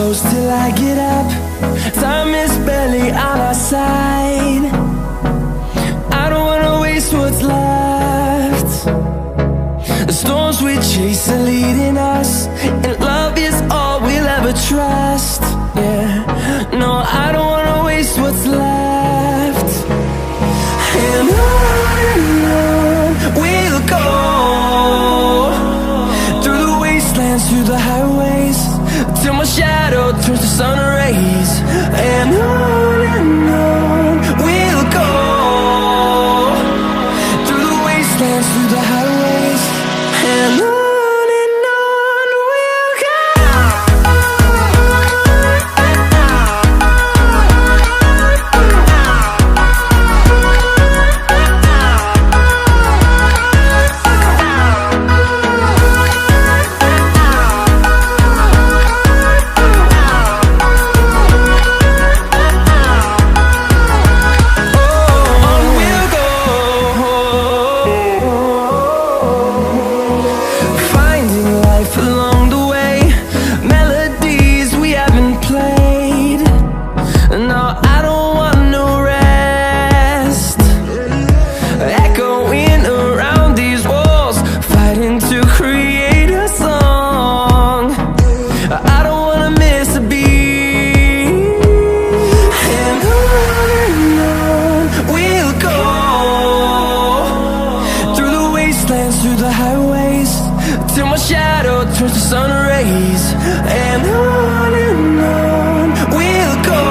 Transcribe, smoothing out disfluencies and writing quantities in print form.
close till I get up. Time is barely on our side. I don't wanna waste what's left. The storms we chase are leading us, and love is all we'll ever trust. Yeah, no, I don't wanna waste what's left. And on we'll go, through the wastelands, through the highways, till my shadow turns to sun rays. And on we'll go, through the wastelands, through the highways, and on we'll go. Through the highways, till my shadow turns to sun rays. And on we'll go.